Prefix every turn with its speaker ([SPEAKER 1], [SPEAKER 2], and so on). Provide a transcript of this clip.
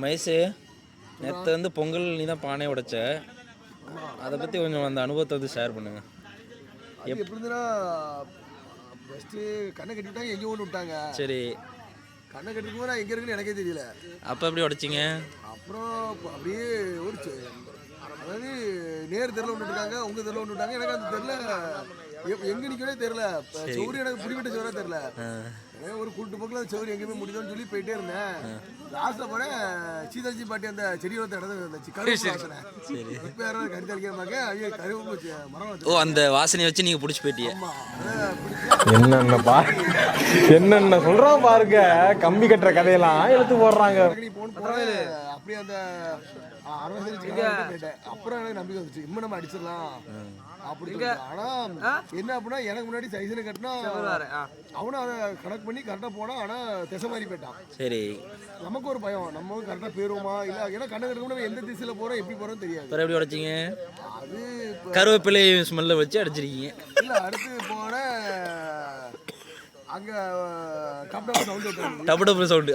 [SPEAKER 1] மயசு நேற்று வந்து பொங்கல் நீ தான் பானையை உடைச்ச, அதை பற்றி கொஞ்சம் அந்த அனுபவத்தை வந்து ஷேர் பண்ணுங்க.
[SPEAKER 2] எப்படி இருந்துன்னா ஃபஸ்ட்டு கண்ணை கட்டி விட்டாங்க, எங்கேயும் ஒன்று விட்டாங்க.
[SPEAKER 1] சரி,
[SPEAKER 2] கண்ணை கட்டிக்கும் நான் எங்கே இருக்குன்னு எனக்கே தெரியல.
[SPEAKER 1] அப்போ எப்படி உடைச்சிங்க?
[SPEAKER 2] அப்புறம் அப்படியே ஒரு அதாவது நேர் தெருல ஒன்று இருக்காங்க, உங்கள் தெருல ஒன்று விட்டாங்க. எனக்கு அந்த தெருல எங்கே நிற்கவே தெரில. சௌரி எனக்கு பிடிவிட்ட சோறா தெரில. ஒரு கூட்டு போக்கில் சௌரி எங்கேயுமே முடியுதுன்னு சொல்லி போயிட்டே இருந்தேன். லாஸ்ட்டில் போனேன் சீதாஜி பாட்டி அந்த செடி வளர்த்த இடம் இருந்துச்சு, கருவேப்பிலை வாசனை. இப்போ யாராவது கருத்து அடிக்கிறமாக்க ஐயோ கருவேப்பிலை மரம்.
[SPEAKER 1] ஓ, அந்த வாசனையை வச்சு நீங்கள் பிடிச்சி போயிட்டீங்க.
[SPEAKER 3] என்னென்ன சொல்கிறோம் பாருங்க, கம்பி கட்டுற கதையெல்லாம் எடுத்து போடுறாங்க.
[SPEAKER 2] அப்படியே அந்த கேட்டேன். அப்புறம் எனக்கு நம்பிக்கை வந்துச்சு, இன்னும் நம்ம அடிச்சிடலாம் அப்படி. ஆனா என்ன அப்படின்னா எனக்கு முன்னாடி சைசனை கட்டினா அவனும் அதை கனெக்ட் பண்ணி கரெக்டாக போனான். ஆனால் திசை மாதிரி போயிட்டான்.
[SPEAKER 1] சரி,
[SPEAKER 2] நமக்கு ஒரு பயம், நம்ம கரெக்டாக போயிருவோமா இல்லை, ஏன்னா கண்ணை கட்டுக்கு எந்த திசையில் போகிறோம் எப்படி போகிறோம் தெரியாது.
[SPEAKER 1] அப்புறம் எப்படி உடைச்சிங்க?
[SPEAKER 2] அது
[SPEAKER 1] கருவேப்பிலை ஸ்மெல்ல வச்சு அடிச்சிருக்கீங்க.
[SPEAKER 2] இல்லை, அடுத்து போன அங்கே டப் டப் சவுண்டு
[SPEAKER 1] டபு டபு சவுண்டு.